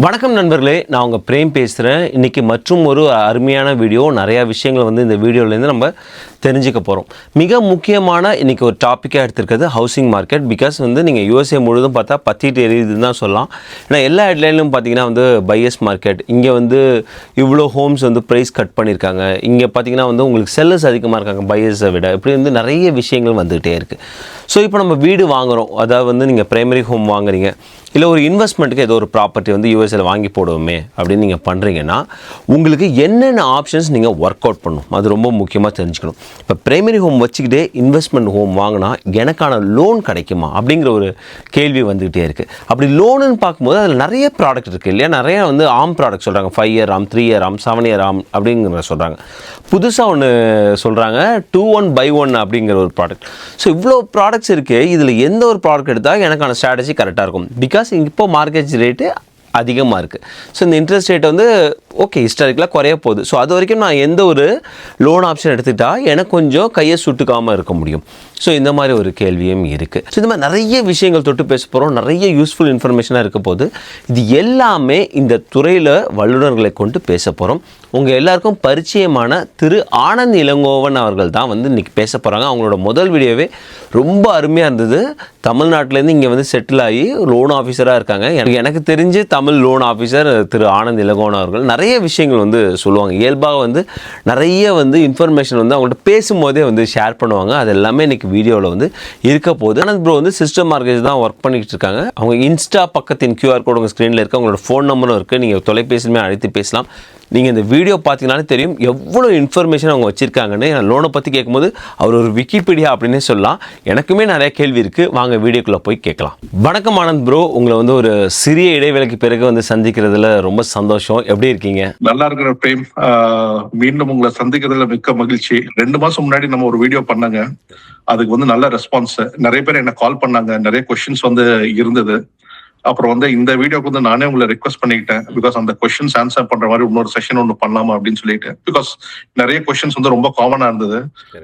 வணக்கம் நண்பர்களே, நான் உங்கள் பிரேம் பேசுகிறேன். இன்றைக்கி மற்றும் ஒரு அருமையான வீடியோ. நிறையா விஷயங்கள் இந்த வீடியோலேருந்து நம்ம தெரிஞ்சுக்க போகிறோம். மிக முக்கியமான இன்றைக்கி ஒரு டாப்பிக்காக எடுத்துருக்கிறது ஹவுசிங் மார்க்கெட். பிகாஸ் நீங்கள் யூஎஸ்ஏ முழுதும் பார்த்தா பற்றிட்டு எரியுதுன்னு தான் சொல்லலாம். ஏன்னா எல்லா ஹெட்லைன்லையும் பார்த்தீங்கன்னா பையர்ஸ் மார்க்கெட். இங்கே இவ்வளோ ஹோம்ஸ் ப்ரைஸ் கட் பண்ணியிருக்காங்க. இங்கே பார்த்தீங்கன்னா உங்களுக்கு செல்லர்ஸ் அதிகமாக இருக்காங்க பையர்ஸை விட. இப்படி நிறைய விஷயங்கள் வந்துகிட்டே இருக்குது. ஸோ இப்போ நம்ம வீடு வாங்குகிறோம், அதாவது நீங்கள் பிரைமரி ஹோம் வாங்குறீங்க, இல்லை ஒரு இன்வெஸ்ட்மெண்ட்டுக்கு ஏதோ ஒரு ப்ராப்பர்ட்டி யூஎஸ்ஏல வாங்கி போடுவோமே அப்படின்னு நீங்கள் பண்ணுறீங்கன்னா உங்களுக்கு என்னென்ன ஆப்ஷன்ஸ் நீங்கள் ஒர்க் அவுட் பண்ணணும், அது ரொம்ப முக்கியமாக தெரிஞ்சுக்கணும். இப்போ பிரைமரி ஹோம் வச்சுக்கிட்டே இன்வெஸ்ட்மெண்ட் ஹோம் வாங்கினா எனக்கான லோன் கிடைக்குமா அப்படிங்கிற ஒரு கேள்வி வந்துக்கிட்டே இருக்குது. அப்படி லோனுன்னு பார்க்கும்போது அதில் நிறைய ப்ராடக்ட் இருக்குது இல்லையா. நிறைய ஆம் ப்ராடக்ட் சொல்கிறாங்க. 5 இயர் ஆம், 3 இயர் ஆம், 7 இயர் ஆம் அப்படிங்கிற சொல்கிறாங்க. புதுசாக ஒன்று சொல்கிறாங்க 2-1 buy 1 அப்படிங்கிற ஒரு ப்ராடக்ட். ஸோ இவ்வளோ ப்ராடக்ட்ஸ் இருக்குது. இதில் எந்த ஒரு ப்ராடக்ட் எடுத்தால் எனக்கான ஸ்ட்ராட்டஜி கரெக்டாக இருக்கும். பிகாஸ் இப்போ மார்க்கெட் ரேட்டு அதிகமாக இருக்குது. ஸோ இந்த இன்ட்ரெஸ்ட் ரேட் ஓகே ஹிஸ்டாரிக்கலாக குறைய போகுது. ஸோ அது வரைக்கும் நான் எந்த ஒரு லோன் ஆப்ஷன் எடுத்துக்கிட்டால் எனக்கு கொஞ்சம் கையை சுட்டுக்காமல் இருக்க முடியும். ஸோ இந்த மாதிரி ஒரு கேள்வியும் இருக்குது. ஸோ இந்த மாதிரி நிறைய விஷயங்கள் தொட்டு பேச போகிறோம். நிறைய யூஸ்ஃபுல் இன்ஃபர்மேஷனாக இருக்க போது இது எல்லாமே இந்த துறையில் வல்லுநர்களை கொண்டு பேச போகிறோம். உங்கள் எல்லாருக்கும் பரிச்சயமான திரு ஆனந்த் இளங்கோவன் அவர்கள் தான் இன்றைக்கி பேச போகிறாங்க. அவங்களோட முதல் வீடியோவே ரொம்ப அருமையாக இருந்தது. தமிழ்நாட்டிலேருந்து இங்கே செட்டில் ஆகி லோன் ஆஃபீஸராக இருக்காங்க. எனக்கு தெரிஞ்சு தமிழ் லோன் ஆஃபீஸர் திரு ஆனந்த் இளங்கோவன் அவர்கள் நிறைய விஷயங்கள் சொல்லுவாங்க. இயல்பாக நிறைய இன்ஃபர்மேஷன் அவங்கள்ட்ட பேசும்போதே ஷேர் பண்ணுவாங்க. அது எல்லாமே இன்றைக்கி வீடியோவில் இருக்க போகுது. ஆனந்த் ப்ரோ சிஸ்டம் மார்க்கெட் தான் ஒர்க் பண்ணிக்கிட்டு இருக்காங்க. அவங்க இன்ஸ்டா பக்கத்தின் QR கோட் உங்கள் ஸ்க்ரீனில் இருக்குது. அவங்களோட ஃபோன் நம்பரும் இருக்குது. நீங்கள் தொலைபேசியுமே அழைத்து பேசலாம். நீங்கள் இந்த வீடியோ பார்த்தீங்கன்னாலே தெரியும் எவ்வளோ இன்ஃபர்மேஷன் அவங்க வச்சுருக்காங்கன்னு. நான் லோனை பற்றி கேட்கும்போது அவர் ஒரு விக்கிபீடியா அப்படின்னே சொல்லலாம். எனக்குமே நிறைய கேள்வி இருக்குது. வாங்க வீடியோக்குள்ளே போய் கேட்கலாம். வணக்கம் ஆனந்த் ப்ரோ, உங்களை ஒரு சிறிய இடைவேளைக்கு பிறகு சந்திக்கிறதுல ரொம்ப சந்தோஷம். எப்படி இருக்கீங்க? நல்லா இருக்கிற பிரேம். மீண்டும் உங்களை சந்திக்கிறதுல மிக்க மகிழ்ச்சி. 2 மாசம் முன்னாடி நம்ம ஒரு வீடியோ பண்ணாங்க. அதுக்கு நல்ல ரெஸ்பான்ஸ். நிறைய பேர் என்ன கால் பண்ணாங்க. நிறைய கொஸ்டின்ஸ் இருந்தது. அப்புறம் இந்த வீடியோக்கு நானே உங்களை ரெக்வஸ்ட் பண்ணிக்கிட்டேன். பிகாஸ் அந்த கொஸ்டின்ஸ் ஆன்சர் பண்ற மாதிரி இன்னொரு செஷன் ஒன்று பண்ணலாமா அப்படின்னு சொல்லிட்டு. பிகாஸ் நிறைய கொஸ்டின்ஸ் ரொம்ப காமனா இருந்தது.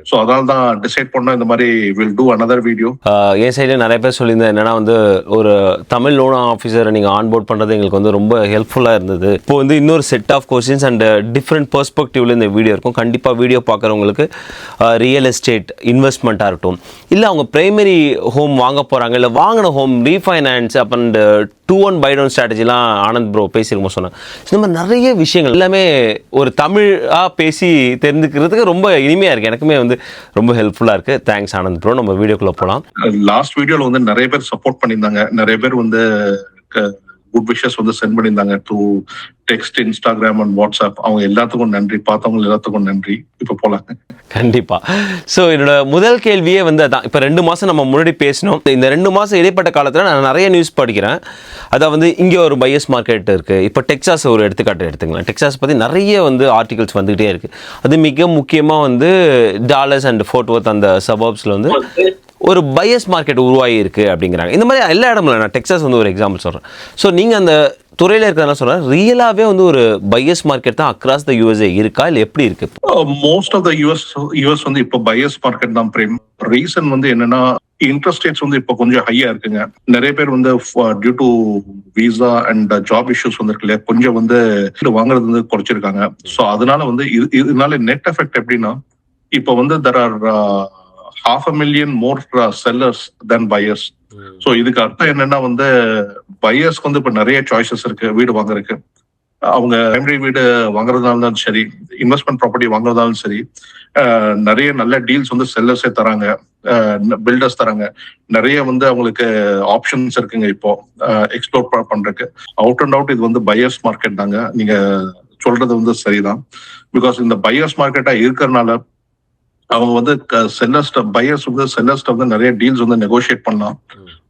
ஸோ அதனால தான் டிசைட் பண்ணோம் இந்த மாதிரி வில் டூ another வீடியோ. என் சைடில் நிறைய பேர் சொல்லியிருந்தேன் என்னன்னா ஒரு தமிழ் லோன் ஆஃபீஸரை நீங்கள் ஆன்போர்ட் பண்ணுறது எங்களுக்கு ரொம்ப ஹெல்ப்ஃபுல்லாக இருந்தது. இப்போ இன்னொரு set of questions and different பெர்ஸ்பெக்டிவ்ல இந்த வீடியோ இருக்கும். கண்டிப்பாக வீடியோ பார்க்குறவங்களுக்கு ரியல் எஸ்டேட் இன்வெஸ்ட்மெண்ட்டாக இருக்கட்டும், இல்லை அவங்க பிரைமரி ஹோம் வாங்க போகிறாங்க, இல்லை வாங்கின ஹோம் ரீஃபைனான்ஸ் அப்புறம் 2-1 buy 1 ஸ்ட்ராட்டஜிலாம் ஆனந்த் ப்ரோ பேசியிருக்கோம் சொன்னாங்க. இந்த மாதிரி நிறைய விஷயங்கள் எல்லாமே ஒரு தமிழாக பேசி தெரிஞ்சுக்கிறதுக்கு ரொம்ப இனிமையாக இருக்குது. எனக்குமே ரொம்ப ஹெல்ப்ஃபுல்லாக இருக்குது. Thanks Anand bro. நம்ம வீடியோக்குள்ளே போகலாம். லாஸ்ட் வீடியோவில் நிறைய பேர் சப்போர்ட் பண்ணியிருந்தாங்க. நிறைய பேர் குட் விஷஸ் சென்ட் பண்ணியிருந்தாங்க through text, Instagram and WhatsApp. அவங்க எல்லாத்துக்கும் நன்றி. பார்த்தவங்க எல்லாத்துக்கும் நன்றி. இப்போ போலாங்க. கண்டிப்பா. ஸோ என்னோட முதல் கேள்வியே அதான். இப்போ 2 மாதம் நம்ம முன்னாடி பேசணும். இந்த 2 மாதம் இடைப்பட்ட காலத்தில் நான் நிறைய நியூஸ் படிக்கிறேன். அதாவது இங்கே ஒரு பையர்ஸ் மார்க்கெட் இருக்குது. இப்போ டெக்சாஸ் ஒரு எடுத்துக்காட்டு எடுத்துக்கலாம். டெக்சாஸ் பற்றி நிறைய ஆர்டிகல்ஸ் வந்துகிட்டே இருக்குது. அது மிக முக்கியமாக டாலர்ஸ் அண்ட் ஃபோர்ட் வொர்த் அந்த சபர்ப்ஸில் ஒரு பையர்ஸ் மார்க்கெட் உருவாகி இருக்குது அப்படிங்கிறாங்க. இந்த மாதிரி எல்லா இடமும் நான் டெக்சாஸ் ஒரு எக்ஸாம்பிள் சொல்கிறேன். ஸோ நீங்கள் அந்த துறையில் இருக்கிறதா சொல்கிறேன். ரியலாகவே ஒரு பையர்ஸ் மார்க்கெட் தான் அக்ராஸ் த யூஎஸ்ஏ இருக்கா, இல்லை எப்படி இருக்கு? மோஸ்ட் ஆஃப் த யூஎஸ் இப்போ பையர்ஸ் மார்க்கெட் தான் பிரேம். ரீசன் என்னன்னா இன்ட்ரெஸ்ட் ரேட்ஸ் இப்போ கொஞ்சம் ஹையா இருக்குங்க. நிறைய பேர் due to visa and job issues இருக்கு இல்லையா, கொஞ்சம் வாங்குறது குறைச்சிருக்காங்க. ஸோ அதனால இதனால நெட் எஃபெக்ட் எப்படின்னா இப்போ there are 500,000 more sellers than buyers. So இதுக்கு அர்த்தம் என்னன்னா பையர்ஸ்க்கு இப்ப நிறைய சாய்ஸஸ் இருக்கு வீடு வாங்குறதுக்கு. அவங்க பிரைமரி வீடு வாங்குறதுனாலும் சரி, இன்வெஸ்ட்மெண்ட் ப்ராப்பர்ட்டி வாங்குறதாலும் சரி, நிறைய நல்ல டீல்ஸ் செல்லர்ஸே தராங்க, பில்டர்ஸ் தராங்க. நிறைய அவங்களுக்கு ஆப்ஷன்ஸ் இருக்குங்க இப்போ எக்ஸ்ப்ளோர் பண்றதுக்கு. அவுட் அண்ட் அவுட் இது பையர்ஸ் மார்க்கெட் தாங்க. நீங்க சொல்றது சரிதான். பிகாஸ் இந்த பையர்ஸ் மார்க்கெட்டா இருக்கிறதுனால அவங்க பையர்ஸ் செல்லர்ஸ்ட நிறைய டீல்ஸ் நெகோஷியேட் பண்ணலாம்.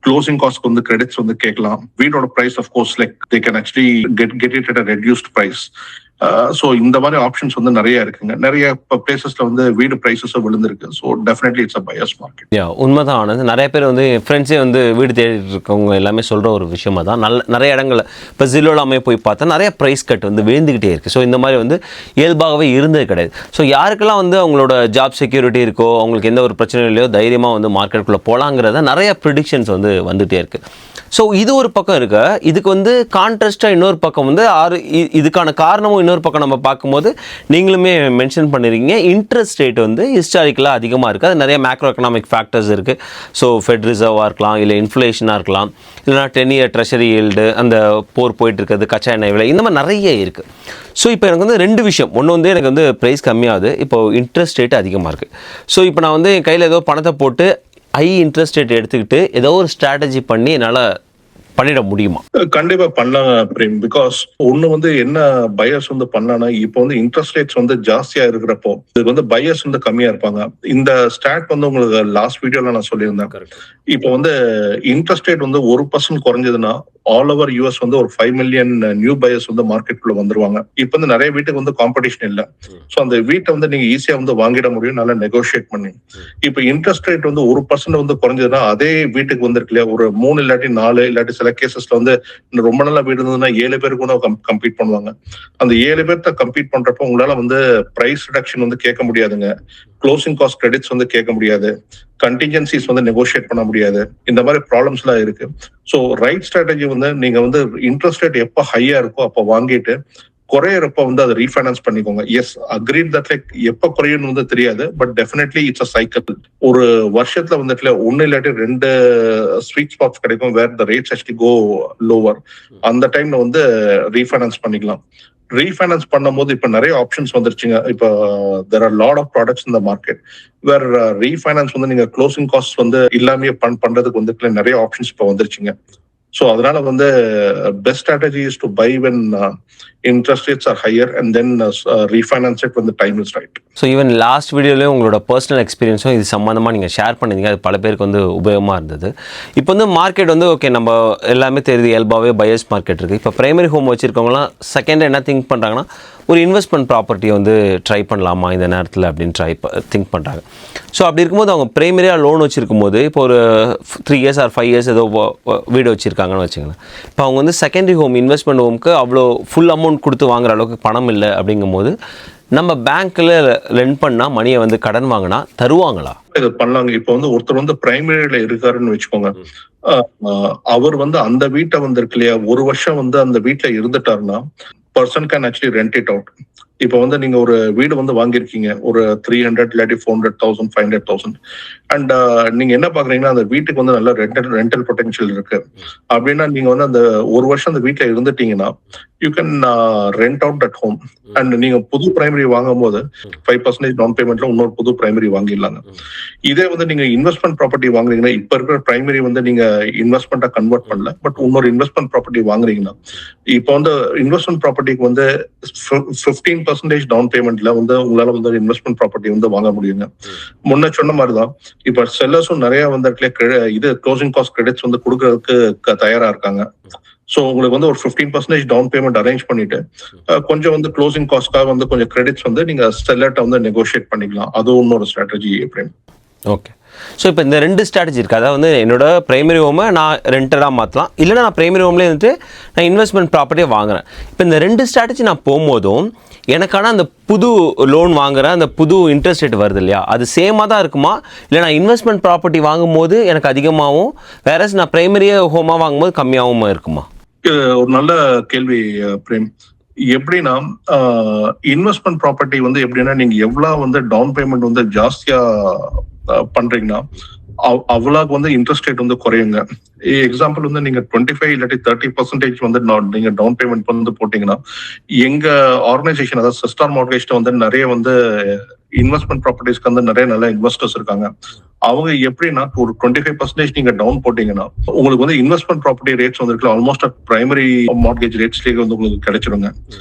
க்ளோசிங் காஸ்ட் கிரெடிட்ஸ் கேட்கலாம். வீடோட price of course like they can actually get it at a reduced price. So இந்த மாதிரி ஆப்ஷன்ஸ் வந்து நிறைய இருக்குங்க. நிறைய பிளேசஸ்ல வந்து வீடு பிரைசஸும் விழுந்திருக்கு. So definitely it's a buyers market. உண்மைதான் ஆனது. நிறைய பேர் வந்து என் ஃப்ரெண்ட்ஸே வந்து வீடு தேடிட்டு இருக்கவங்க எல்லாமே சொல்கிற ஒரு விஷயமா தான். நிறைய இடங்களில் இப்போ ஜில்லோலாமே போய் பார்த்தா நிறைய ப்ரைஸ் கட் வந்து விழுந்துக்கிட்டே இருக்குது. ஸோ இந்த மாதிரி வந்து இயல்பாகவே இருந்தது கிடையாது. ஸோ யாருக்கெல்லாம் வந்து அவங்களோட ஜாப் செக்யூரிட்டி இருக்கோ, அவங்களுக்கு எந்த ஒரு பிரச்சனையும் இல்லையோ, தைரியமாக வந்து மார்க்கெட்டுக்குள்ளே போகலாங்கிறத நிறைய ப்ரிடிக்ஷன்ஸ் வந்து வந்துகிட்டே இருக்குது. ஸோ இது ஒரு பக்கம் இருக்க, இதுக்கு வந்து கான்ட்ராஸ்டாக இன்னொரு பக்கம் வந்து இதுக்கான காரணமும் இன்னொரு பக்கம் நம்ம பார்க்கும்போது நீங்களுமே மென்ஷன் பண்ணியிருக்கீங்க, இன்ட்ரெஸ்ட் ரேட் வந்து ஹிஸ்டாரிக்கலாக அதிகமாக இருக்குது. அது நிறைய மேக்ரோ எக்கனாமிக் ஃபேக்டர்ஸ் இருக்குது. ஸோ ஃபெட் ரிசர்வாக இருக்கலாம், இல்லை இன்ஃப்ளேஷனாக இருக்கலாம், இல்லைனா 10-year ட்ரெஷரி ஈல்டு, அந்த போர் போயிட்டு இருக்கிறது, கச்சா எண்ணெய் விலை, இந்த மாதிரி நிறைய இருக்குது. ஸோ இப்போ எனக்கு வந்து 2 விஷயம். ஒன்று வந்து எனக்கு வந்து ப்ரைஸ் கம்மியாகுது, இப்போ இன்ட்ரெஸ்ட் ரேட் அதிகமாக இருக்குது. ஸோ இப்போ நான் வந்து என் கையில் ஏதோ பணத்தை போட்டு ஹை இன்ட்ரெஸ்ட் ரேட் எடுத்துக்கிட்டு ஏதோ ஒரு ஸ்ட்ராட்டஜி பண்ணி என்னால் பண்ணிட முடியுமா? கண்டிப்பா பண்ணலாம் பிரேம். பிகாஸ் ஒண்ணு வந்து என்ன பையர்ஸ் வந்து பண்ணானா, இப்போ வந்து இன்ட்ரெஸ்ட் ரேட்ஸ் வந்து ஜாஸ்தியா இருக்கிறப்போ இதுக்கு வந்து பையர்ஸ் வந்து கம்மியா இருப்பாங்க. இந்த ஸ்டாட் வந்து உங்களுக்கு லாஸ்ட் வீடியோல நான் சொல்லியிருந்தேன். இப்போ வந்து இன்ட்ரெஸ்ட் ரேட் வந்து 1% குறைஞ்சதுன்னா ஆல் ஓவர் யூஎஸ் வந்து ஒரு 5 மில்லியன் நியூ பையர்ஸ் வந்து மார்க்கெட்டுக்குள்ள வந்துருவாங்க. இப்போ வந்து நிறைய வீட்டுக்கு வந்து காம்படிஷன் இல்லை. ஸோ அந்த வீட்டை வந்து நீங்க ஈஸியா வந்து வாங்கிட முடியும், நல்லா நெகோஷியேட் பண்ணி. இப்போ இன்ட்ரெஸ்ட் ரேட் வந்து 1% வந்து குறைஞ்சதுன்னா அதே வீட்டுக்கு வந்து இருக்கு இல்லையா, ஒரு 3 இல்லாட்டி 4 இல்லாட்டி சில கேசஸ்ல வந்து ரொம்ப நல்ல வீடு இருந்ததுன்னா 7 பேர் கூட கம்பீட் பண்ணுவாங்க. அந்த 7 பேர்த்த கம்பீட் பண்றப்போ உங்களால வந்து பிரைஸ் ரிடக்ஷன் வந்து கேட்க முடியாதுங்க, க்ளோசிங் காஸ்ட் கிரெடிட்ஸ் வந்து கேட்க முடியாது, கண்டிஜென்சிஸ் வந்து நெகோஷியேட் பண்ண முடியாது. இந்த மாதிரி ப்ராப்ளம்ஸ் எல்லாம் இருக்கு. ஸோ ரைட் ஸ்ட்ராட்டஜி வந்து நீங்க வந்து இன்ட்ரெஸ்ட் ரேட் எப்போ ஹையா இருக்கோ அப்போ வாங்கிட்டு குறையறப்ப வந்து அதை ரீஃபைனான்ஸ் பண்ணிக்கோங்க. எஸ், அக்ரீட் தட் லைக் எப்ப குறையும்னு வந்து தெரியாது, but definitely it's a cycle. ஒரு வருஷத்துல வந்துட்டு 1 இல்லாட்டி 2 ஸ்வீட் ஸ்பாட்ஸ் கிடைக்கும் வேர் த ரேட்ஸ் ஆக்சுவலி கோ லோவர். அந்த டைம்ல வந்து ரீஃபைனான்ஸ் பண்ணிக்கலாம். ரீஃபைனான்ஸ் பண்ணும்போது இப்ப நிறைய ஆப்ஷன்ஸ் வந்துருச்சுங்க. இப்போ there are lot of products in the market where refinance வந்து நீங்க க்ளோசிங் காஸ்ட் வந்து இல்லாமே பண்றதுக்கு வந்து நிறைய ஆப்ஷன்ஸ் இப்போ வந்துருச்சுங்க. ஸோ அதனால வந்து best strategy is to buy when interest rates are higher and then refinance it when the time is right. So even last வீடியோலேயும் உங்களோட பர்சனல் எக்ஸ்பீரியன்ஸும் இது சம்மந்தமாக நீங்கள் ஷேர் பண்ணிங்க, அது பல பேருக்கு வந்து உபயோகமாக இருந்தது. இப்போ வந்து மார்க்கெட் வந்து ஓகே, நம்ம எல்லாமே தெரியுது, இயல்பாகவே பையர்ஸ் மார்க்கெட் இருக்குது. இப்போ பிரைமரி ஹோம் வச்சுருக்கவங்களாம் செகண்ட் என்ன திங்க் பண்ணுறாங்கன்னா, ஒரு இன்வெஸ்ட்மெண்ட் ப்ராப்பர்ட்டியை வந்து ட்ரை பண்ணலாமா இந்த நேரத்தில் அப்படின்னு திங்க் பண்ணுறாங்க. ஸோ அப்படி இருக்கும்போது அவங்க பிரைமரியாக லோன் வச்சுருக்கும் போது இப்போ ஒரு 3 years or 5 years ஏதோ வீடு வச்சுருக்காங்கன்னு வச்சுக்கலாம். இப்போ அவங்க வந்து செகண்டரி ஹோம் இன்வெஸ்ட்மெண்ட் ஹோமுக்கு அவ்வளோ ஃபுல் அமௌண்ட் கொடுத்து வாங்குற அளவுக்கு பணம் இல்லை. அப்படிங்கும்போது நம்ம பேங்க்ல லெண்ட் பண்ணா மணியை வந்து கடன் வாங்கினா தருவாங்களா? இது பண்ணலாங்க. இப்போ வந்து ஒருத்தர் வந்து பிரைமரியில இருக்காருன்னு வச்சுக்கோங்க, அவர் வந்து அந்த வீட்டை வந்து இருக்கு இல்லையா, 1 வருஷம் வந்து அந்த வீட்டுல இருந்துட்டாருன்னா person can actually rent it out. இப்போ வந்து நீங்க ஒரு வீடு வந்து வாங்கியிருக்கீங்க ஒரு 300 இல்லாட்டி 400,000 500,000 அண்ட் நீங்க என்ன பாக்குறீங்கன்னா அந்த வீட்டுக்கு வந்து நல்ல ரெண்டல் பொட்டன்ஷியல் இருக்கு அப்படின்னா நீங்க வந்து அந்த 1 வருஷம் அந்த வீட்டுல இருந்துட்டீங்கன்னா you can rent out that home. And நீங்க புது பிரைமரி வாங்கும் போது 5% டவுன் பேமெண்ட்ல இன்னொரு புது பிரைமரி வாங்கிடலாங்க. இதே வந்து நீங்க இன்வெஸ்ட்மெண்ட் ப்ராப்பர்ட்டி வாங்குறீங்கன்னா இப்ப இருக்கிற பிரைமரி வந்து நீங்க இன்வெஸ்ட்மெண்ட்டா கன்வெர்ட் பண்ணல, பட் இன்னொரு இன்வெஸ்ட்மெண்ட் ப்ராப்பர்ட்டி வாங்குறீங்கன்னா இப்போ வந்து இன்வெஸ்ட்மெண்ட் ப்ராப்பர்ட்டிக்கு வந்து 15% டவுன் பேமெண்ட்ல வந்து உங்களால வந்து இன்வெஸ்ட்மெண்ட் ப்ராப்பர்ட்டி வந்து வாங்க முடியுங்க. முன்ன சொன்ன மாதிரிதான் இப்ப செல்லர்ஸும் நிறைய வந்து இது க்ளோசிங் காஸ்ட் கிரெடிட்ஸ் வந்து கொடுக்கறதுக்கு தயாரா இருக்காங்க. ஸோ உங்களுக்கு வந்து ஒரு 15% டவுன் பேமெண்ட் அரேஞ்ச் பண்ணிட்டு கொஞ்சம் வந்து க்ளோசிங் காஸ்ட்காக வந்து கொஞ்சம் கிரெடிட்ஸ் வந்து நீங்க செல்லர்ட்ட வந்து நெகோஷியேட் பண்ணிக்கலாம். அது இன்னொரு ஸ்ட்ராட்டஜி. எப்படி? ஓகே. ஸோ இப்போ இந்த 2 ஸ்ட்ராட்டஜி இருக்குது. அதாவது வந்து என்னோட பிரைமரி ஹோமை நான் ரெண்டடாக மாற்றலாம், இல்லைனா நான் பிரைமரி ஹோம்லேயே வந்துட்டு நான் இன்வெஸ்ட்மெண்ட் ப்ராப்பர்ட்டியை வாங்குறேன். இப்போ இந்த 2 ஸ்ட்ராட்டஜி நான் போகும்போதும் எனக்கான அந்த புது லோன் வாங்குற அந்த புது இன்ட்ரெஸ்ட் ரேட் வருது இல்லையா, அது சேமாக தான் இருக்குமா, இல்லை நான் இன்வெஸ்ட்மெண்ட் ப்ராப்பர்ட்டி வாங்கும்போது எனக்கு அதிகமாகவும் வேற நான் பிரைமரியே ஹோமாக வாங்கும்போது கம்மியாகவும் இருக்குமா? ஒரு நல்ல கேள்வி பிரேம். எப்படின்னா இன்வெஸ்ட்மெண்ட் ப்ராப்பர்ட்டி வந்து எப்படின்னா நீங்க எவ்வளவு வந்து டவுன் பேமெண்ட் வந்து ஜாஸ்தியா பண்றீங்கன்னா அவ்வளவுக்கு வந்து இன்ட்ரெஸ்ட் ரேட் வந்து குறையுங்க. எக்ஸாம்பிள் வந்து நீங்க 25 இல்லாட்டி 30% வந்து நீங்க டவுன் பேமெண்ட் வந்து போட்டீங்கன்னா எங்க ஆர்கனைசேஷன் அதாவது சிஸ்டார் மார்கேஜ்ல வந்து நிறைய வந்து இன்வெஸ்ட்மெண்ட் ப்ராப்பர்ட்டிஸ்க்கு வந்து நிறைய நல்ல இன்வெஸ்டர்ஸ் இருக்காங்க. அவங்க எப்படின்னா ஒரு 25% நீங்க டவுன் போட்டீங்கன்னா உங்களுக்கு வந்து இன்வெஸ்ட்மெண்ட் ப்ராப்பர்ட்டி ரேட்ஸ் வந்து ஆல்மோஸ்ட் பிரைமரி மார்கேஜ் ரேட்ஸ்லேயே வந்து உங்களுக்கு கிடைச்சிருங்க.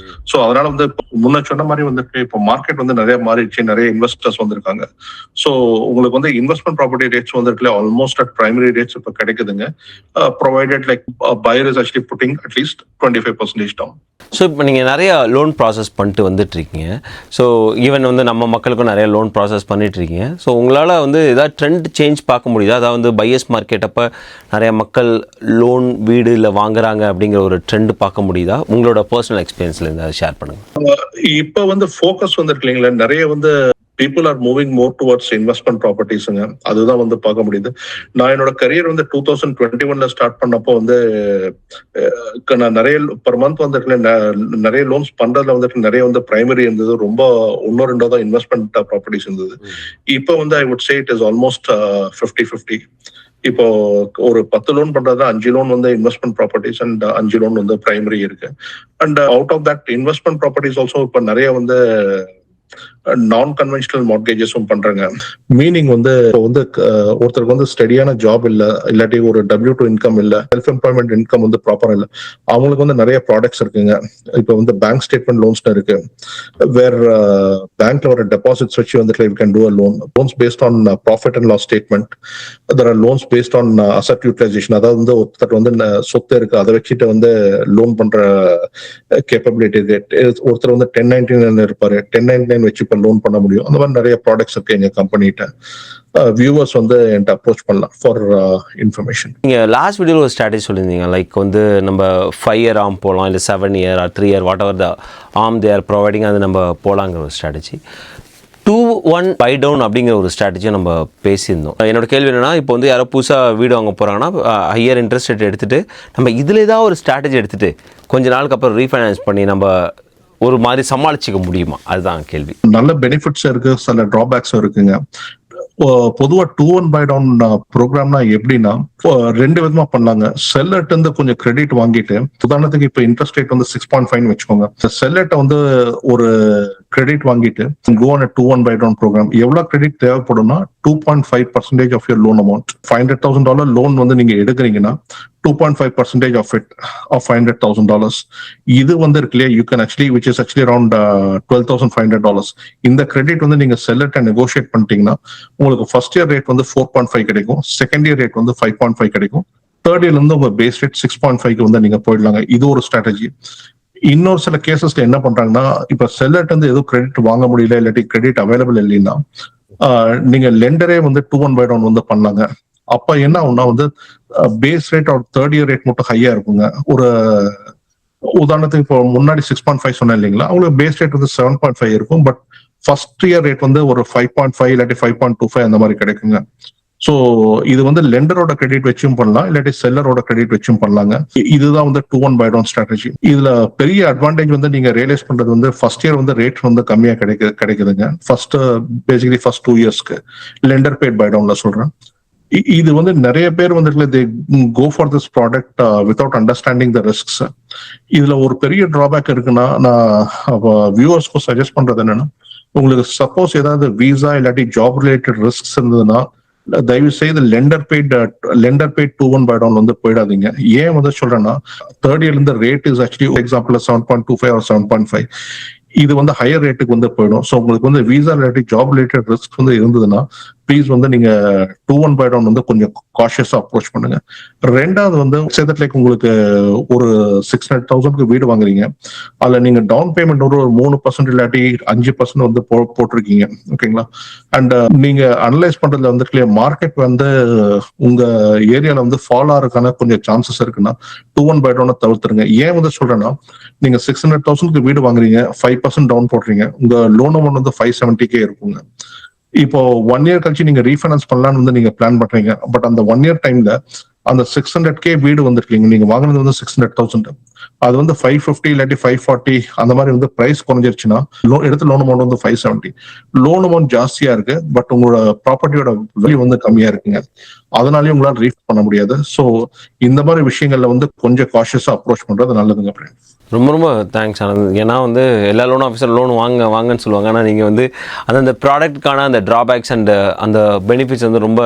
ஸோ அதனால வந்து முன்ன சொன்ன மாதிரி வந்துட்டு இப்போ மார்க்கெட் வந்து நிறைய மாறிடுச்சு, நிறைய இன்வெஸ்டர்ஸ் வந்திருக்காங்க. ஸோ உங்களுக்கு வந்து இன்வெஸ்ட்மெண்ட் ப்ராப்பர்ட்டி ரேட்ஸ் வந்து ஆல்மோஸ்ட் அட் பிரைமரி ரேட்ஸ் இப்போ கிடைக்குதுங்க, provided like buyer is actually putting at least 25% down. So இப்போ நீங்கள் நிறைய லோன் ப்ராசஸ் பண்ணிட்டு வந்துட்டுருக்கீங்க. ஸோ ஈவன் வந்து நம்ம மக்களுக்கும் நிறைய லோன் ப்ராசஸ் பண்ணிகிட்ருக்கீங்க. ஸோ உங்களால் வந்து ஏதாவது ட்ரெண்ட் சேஞ்ச் பார்க்க முடியுதா? அதாவது வந்து பையர்ஸ் மார்க்கெட் அப்போ நிறைய மக்கள் லோன் வீடு இல்லை வாங்குறாங்க அப்படிங்கிற ஒரு ட்ரெண்ட் பார்க்க முடியுதா? உங்களோட பர்சனல் எக்ஸ்பீரியன்ஸில் இருந்தால் ஷேர் பண்ணுங்கள். இப்போ வந்து ஃபோக்கஸ் வந்துருக்கு இல்லைங்களா, நிறைய வந்து people are moving more towards investment properties. அதுதான் வந்து பார்க்க முடியுது. நான் என்னோட கரியர் வந்து 2021ல ஸ்டார்ட் பண்ணப்போ வந்து நான் நிறைய பர் மந்த் வந்து நிறைய லோன்ஸ் பண்றதுல வந்துட்டு நிறைய வந்து பிரைமரி இருந்தது, ரொம்ப ஒன்னோ ரெண்டோ தான் இன்வெஸ்ட்மெண்ட் ப்ராப்பர்ட்டிஸ் இருந்தது. இப்போ வந்து I would say it is almost 50-50. இப்போ ஒரு 10 லோன் பண்றதுல 5 லோன் வந்து இன்வெஸ்ட்மெண்ட் ப்ராப்பர்ட்டிஸ் அண்ட் 5 லோன் வந்து பிரைமரி இருக்கு. And out of that investment properties also இப்போ நிறைய வந்து நான் கன்வென்ஷனல் மார்கேஜஸும் பண்றாங்க. மீனிங் வந்து ஒருத்தருக்கு வந்து ஸ்டெடியான ஜாப் இல்ல, இல்லாட்டி ஒரு W2 இன்கம் இல்ல, செல்ஃப் எம்ப்ளாய்மெண்ட் இன்கம் வந்து ப்ராப்பரா இல்ல, அவங்களுக்கு வந்து நிறைய ப்ராடக்ட்ஸ் இருக்குங்க. இப்போ வந்து பேங்க் ஸ்டேட்மெண்ட் லோன்ஸ் இருக்கு, வேற பேங்க்ல வர டெபாசிட்ஸ் வச்சு வந்துட்டு you can do a loans based on profit and loss statement. There are loans based on asset utilization, அதாவது வந்து ஒருத்தர் வந்து சொத்து இருக்கு அதை வச்சுட்டு வந்து லோன் பண்ற கேப்பபிலிட்டி இருக்கு. ஒருத்தர் வந்து 1099 இருப்பாரு, 1099 வச்சு லோன் பண்ண முடியும். அந்த மாதிரி நிறைய ப்ராடக்ட்ஸ் இருக்கு எங்க கம்பெனிட்ட. வியூவர்ஸ் வந்து என்கிட்ட அப்ரோச் பண்ணலாம் ஃபார் இன்ஃபர்மேஷன். நீங்கள் லாஸ்ட் வீடியோவில் ஒரு ஸ்ட்ராட்டஜி சொல்லியிருந்தீங்க, லைக் வந்து நம்ம 5 இயர் ஆர்ம் போகலாம், இல்லை 7 year R 3 year what ever the arm they are providing, அது நம்ம போகலாங்கிற ஒரு ஸ்ட்ராட்டஜி. 2-1 பை டவுன் அப்படிங்கிற ஒரு ஸ்ட்ராட்டஜியை நம்ம பேசியிருந்தோம். என்னோட கேள்வி என்னென்னா, இப்போ வந்து யாரோ புதுசாக வீடு வாங்க போகிறாங்கன்னா ஹையர் இன்ட்ரெஸ்ட் ரேட் எடுத்துகிட்டு நம்ம இதில் ஏதாவது ஒரு ஸ்ட்ராட்டஜி எடுத்துகிட்டு கொஞ்ச நாளுக்கு அப்புறம் ரீஃபைனான்ஸ் பண்ணி நம்ம ஒரு மாதிரி சமாளிச்சிக்க முடியுமா? அதுதான் கேள்வி. நல்ல பெனிஃபிட்ஸ் இருக்கு, சில டிராபேக்ஸும் இருக்குங்க. பொதுவா 2-1 பை டவுன் ப்ரோக்ராம்னா எப்படின்னா 2 விதமா பண்ணலாங்க. செல்லர்ட் இருந்து கொஞ்சம் கிரெடிட் வாங்கிட்டு, உதாரணத்துக்கு இப்ப இன்ட்ரெஸ்ட் ரேட் வந்து 6.5 வச்சுக்கோங்க, செல்லர்ட்ட வந்து ஒரு கிரெடிட் வாங்கிட்டு go on a 2-1 buy down program. எவ்வளவு கிரெடிட் தேவைப்படும்னா 2.5% ஆஃப் யுவர் லோன் அமௌண்ட். $500,000 லோன் வந்து நீங்க எடுக்கிறீங்கன்னா 2.5% of it, of $500,000. இது வந்து இருக்கு இல்லையா, you can actually which is actually around $12,500. இந்த கிரெடிட் வந்து நீங்க செல்லர்ட்ட நெகோஷியேட் பண்ணிட்டீங்கன்னா உங்களுக்கு ஃபர்ஸ்ட் இயர் ரேட் வந்து 4.5 கிடைக்கும், செகண்ட் இயர் ரேட் வந்து 5.5 கிடைக்கும், தேர்ட் இயர்ல இருந்து உங்க பேஸ் ரேட் 6.5 வந்து நீங்க போயிடலாங்க. இது ஒரு ஸ்ட்ராட்டஜி. இன்னொரு சில கேசஸ்ல என்ன பண்றாங்கன்னா, இப்ப செல்லர்ட்ட இருந்து எதுவும் கிரெடிட் வாங்க முடியல, இல்லாட்டி கிரெடிட் அவைலபிள் இல்லைன்னா நீங்க லெண்டரே வந்து 2-1 பை டவுன் வந்து பண்ணாங்க. அப்ப என்ன ஆகும்னா வந்து base rate or third year rate மட்டும் ஹையா இருக்குங்க. ஒரு உதாரணத்துக்கு இப்போ முன்னாடி 6.5 சொன்னேன் இல்லைங்களா, அவங்களுக்கு பேஸ் ரேட் வந்து 7.5 இருக்கும், பட் ஃபர்ஸ்ட் இயர் ரேட் வந்து ஒரு 5.5 இல்லாட்டி 5.25 அந்த மாதிரி கிடைக்குங்க. ஸோ இது வந்து லெண்டரோட கிரெடிட் வச்சும் பண்ணலாம், இல்லாட்டி செல்லரோட கிரெடிட் வச்சும் பண்ணலாங்க. இதுதான் வந்து 2-1 பை டவுன் ஸ்ட்ராட்டஜி. இதுல பெரிய அட்வான்டேஜ் வந்து நீங்க ரியலைஸ் பண்றது வந்து ஃபர்ஸ்ட் இயர் வந்து ரேட் வந்து கம்மியா கிடைக்குதுங்க. பேசிக்கலி ஃபர்ஸ்ட் 2 இயர்ஸ்க்கு லெண்டர் பேட் பை டவுன்ல சொல்றேன். இது வந்து நிறைய பேர் வந்து they go for this product without understanding the risks. இதுல ஒரு பெரிய டிராபேக் இருக்குன்னா, நான் வியூவர்ஸ்க்கு சஜஸ்ட் பண்றது என்னன்னா, உங்களுக்கு சப்போஸ் ஏதாவது விசா இல்லாட்டி ஜாப் ரிலேட்டட் ரிஸ்க்ஸ் இருந்ததுன்னா தயவு செய்து லெண்டர் பெய்ட் 2-1 பை டவுன் வந்து போயிடாதீங்க. ஏன் வந்து சொல்றேன்னா, தேர்ட் இயர்ல இருந்து rate is actually example 7.25 or 7.5. இது வந்து ஹையர் ரேட்டுக்கு வந்து போயிடும். ஸோ உங்களுக்கு வந்து visa related job related risk வந்து இருந்ததுன்னா ப்ளீஸ் வந்து நீங்க 2-1 பை டவுன் வந்து கொஞ்சம் காஷியஸா அப்ரோச் பண்ணுங்க. ரெண்டாவது வந்து லைக் உங்களுக்கு ஒரு 600,000 வீடு வாங்குறீங்க, அதுல நீங்க டவுன் பேமெண்ட் ஒரு 3% இல்லாட்டி 5% வந்து போட்டிருக்கீங்க, ஓகேங்களா. அண்ட் நீங்க அனலைஸ் பண்றதுல வந்துட்டு மார்க்கெட் வந்து உங்க ஏரியால வந்து ஃபால் ஆகிறதுக்கான கொஞ்சம் சான்சஸ் இருக்குன்னா 2-1 பை டவுனை தவிர்த்துருங்க. ஏன் வந்து சொல்றேன்னா, நீங்க 600,000 வீடு வாங்குறீங்க, 5% டவுன் போடுறீங்க, உங்க லோன் அமௌண்ட் வந்து 570K இருக்குங்க. இப்போ 1 இயர் கழிச்சு நீங்க ரீஃபைனான்ஸ் பண்ணலாம்னு வந்து நீங்க பிளான் பண்றீங்க, பட் அந்த 1 இயர் டைம்ல அந்த 600K வீடு வந்துருக்கீங்க, நீங்க வாங்கினது வந்து 600,000, அது வந்து 550 இல்லாட்டி 540 அந்த மாதிரி வந்து பிரைஸ் குறைஞ்சிருச்சுன்னா எடுத்த லோன் அமௌண்ட் வந்து 570. லோன் அமௌண்ட் ஜாஸ்தியா இருக்கு, பட் உங்களோட ப்ராப்பர்ட்டியோட வேல்யூ வந்து கம்மியா இருக்குங்க, அதனாலயும் உங்களால ரீஃபண்ட் பண்ண முடியாது. ஸோ இந்த மாதிரி விஷயங்கள்ல வந்து கொஞ்சம் காஷியஸா அப்ரோச் பண்றது நல்லதுங்க. ரொம்ப ரொம்ப தேங்க்ஸ் ஆனந்த். ஏன்னா வந்து எல்லா லோன் ஆஃபீஸர் லோன் வாங்கன்னு சொல்லுவாங்க, ஆனால் நீங்கள் வந்து அந்த ப்ராடக்ட்டுக்கான அந்த ட்ராபேக்ஸ் அண்ட் அந்த பெனிஃபிட்ஸ் வந்து ரொம்ப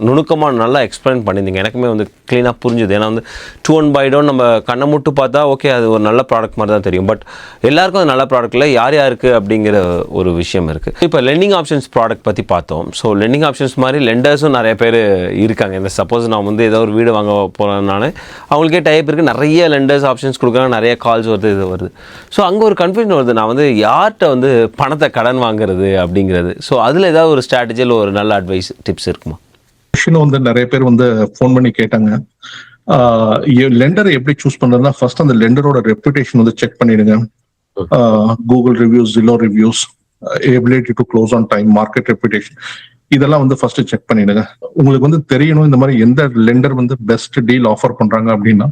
நுணுக்கமாக நல்லா எக்ஸ்பிளைன் பண்ணியிருந்தீங்க. எனக்குமே வந்து க்ளீனாக புரிஞ்சுது. ஏன்னா வந்து 2 நம்ம கண்ணை முட்டு பார்த்தா ஓகே அது ஒரு நல்ல ப்ராடக்ட் மாதிரி தான் தெரியும். பட் எல்லாருக்கும் அது நல்ல ப்ராடக்ட்டில் யாருக்கு அப்படிங்கிற ஒரு விஷயம் இருக்குது. இப்போ லெண்டிங் ஆப்ஷன்ஸ் ப்ராடக்ட் பற்றி பார்த்தோம். ஸோ லெண்டிங் ஆப்ஷன்ஸ் மாதிரி லெண்டர்ஸும் நிறைய பேர் இருக்காங்க. இந்த சப்போஸ் நான் வந்து ஏதோ ஒரு வீடு வாங்க போகிறதுனால அவங்களுக்கே டைப் இருக்குது, நிறைய லெண்டர்ஸ் ஆப்ஷன்ஸ் கொடுக்குறாங்க, நிறைய கால்ஸ் வருது, இது வருது. ஸோ அங்கே ஒரு கன்ஃபியூஷன் வருது, நான் வந்து யார்கிட்ட வந்து பணத்தை கடன் வாங்குறது அப்படிங்கிறது. ஸோ அதில் ஏதாவது ஒரு ஸ்ட்ராட்டஜியில் ஒரு நல்ல அட்வைஸ் டிப்ஸ் இருக்குமா? வந்து நிறைய பேர் வந்து ஃபோன் பண்ணி கேட்டாங்க, லெண்டரை எப்படி சூஸ் பண்றதுன்னா ஃபர்ஸ்ட் அந்த லெண்டரோட ரெப்யூட்டேஷன் வந்து செக் பண்ணிடுங்க. Google reviews, Zillow reviews, ability to close on time, market reputation, இதெல்லாம் வந்து ஃபர்ஸ்ட் செக் பண்ணிடுங்க. உங்களுக்கு வந்து தெரியணும் இந்த மாதிரி எந்த லெண்டர் வந்து பெஸ்ட் டீல் ஆஃபர் பண்றாங்க அப்படின்னா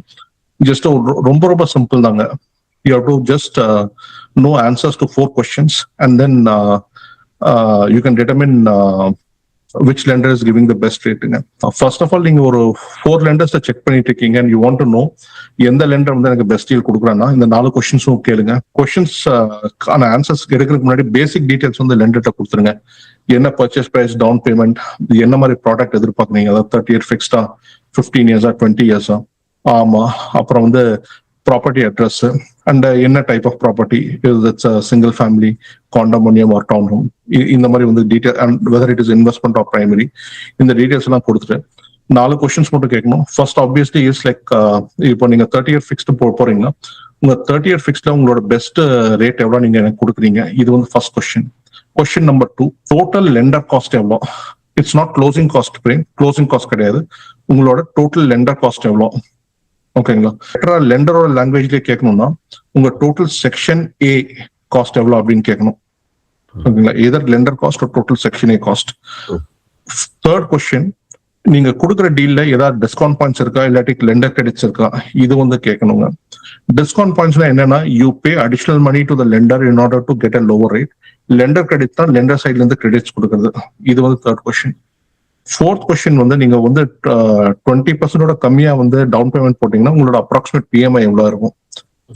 ஜஸ்ட் ரொம்ப ரொம்ப சிம்பிள் தாங்க. You have to just know answers to 4 questions and then you can determine which lender is giving the best rating. First of all, நீங்க ஒரு 4 lenders செக் பண்ணிட்டு இருக்கீங்க and you want to know எந்த lender வந்து எனக்கு best deal கொடுக்குறான்னா இந்த 4 கொஸ்டின்ஸும் கேளுங்க. Questions ஆன ஆன்சர்ஸ் எடுக்கிறதுக்கு முன்னாடி பேசிக் டீடைல்ஸ் வந்து லெண்டர்கிட்ட கொடுத்துருங்க. என்ன பர்ச்சேஸ் பிரைஸ், டவுன் பேமெண்ட், என்ன மாதிரி ப்ராடக்ட் எதிர்பார்க்குறீங்க, அதாவது 30 year ஃபிக்ஸ்டா, 15 years-ஆ, 20 years-ஆ, ஆமா, அப்புறம் வந்து ப்ராப்பர்ட்டி அட்ரஸ் அண்ட் என்ன type of property, it's single family, condominium or town home, இந்த மாதிரி வந்து detail and whether it is investment or primary, இந்த டீடைல்ஸ் எல்லாம் கொடுத்துட்டு 4 கொஸ்டின்ஸ் மட்டும் கேட்கணும். ஃபர்ஸ்ட் ஆப்வியஸ்லி இஸ் லைக், இப்போ நீங்க 30 year ஃபிக்ஸ்டு போறீங்கன்னா உங்க 30 year ஃபிக்ஸ்ல உங்களோட பெஸ்ட் ரேட் எவ்வளோ நீங்க எனக்கு கொடுக்குறீங்க, இது வந்து first question. Question number 2, total lender cost எவ்வளோ. It's not closing cost, closing cost கிடையாது, உங்களோட டோட்டல் லெண்டர் காஸ்ட் எவ்வளோ. ஓகேங்களா? லெண்டரோட லாங்குவேஜ்லயே கேட்கணும்னா உங்க டோட்டல் செக்ஷன் ஏ காஸ்ட் எவ்வளவு அப்படின்னு கேட்கணும். ஓகேங்களா? Either lender cost total section A cost. Third question, நீங்க கொடுக்குற டீல்ல ஏதாவது டிஸ்கவுண்ட் பாயிண்ட்ஸ் இருக்கா, இல்லாட்டி லெண்டர் கிரெடிட்ஸ் இருக்கா, இது வந்து கேட்கணுங்க. டிஸ்கவுண்ட் பாயிண்ட்ஸ்னா என்னன்னா, you pay additional money to the lender in order to get a lower rate. Lender credit தான் லெண்டர் சைட்ல இருந்து கிரெடிட்ஸ் கொடுக்குறது. இது வந்து தேர்ட் கொஸ்டின். ஃபோர்த் கொஸ்டின் வந்து நீங்க வந்து 20% கம்மியா வந்து டவுன் பேமெண்ட் போட்டீங்கன்னா உங்களோட அப்ராக்சிமேட் பிஎம்ஐ எவ்வளவு இருக்கும்.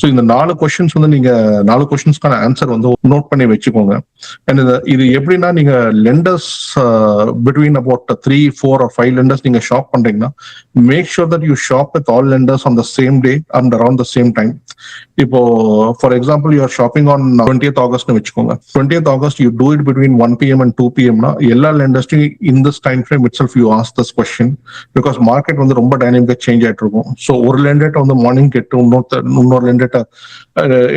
ஸோ இந்த 4 கொஸ்டின்ஸ் வந்து நீங்க 4 கொஸ்டின்ஸ்க்கான ஆன்சர் வந்து நோட் பண்ணி வச்சுக்கோங்க. அண்ட் இது எப்படின்னா, நீங்க lenders between about 3, 4 or 5 lenders நீங்க ஷாப் பண்றீங்கன்னா make sure that you shop with all lenders on the same day and around the same time. இப்போ for example you are shopping on 20th August வச்சுக்கோங்க. 20th August you do it between 1 PM and 2 PM எல்லா லெண்டர்ஸ்டையும் in this time frame itself you ask this question. Because market வந்து ரொம்ப டைனமிக்கா change ஆயிட்டு இருக்கும். So ஒரு லெண்டர்ட்ட வந்து morning கேட்டு இன்னொரு lender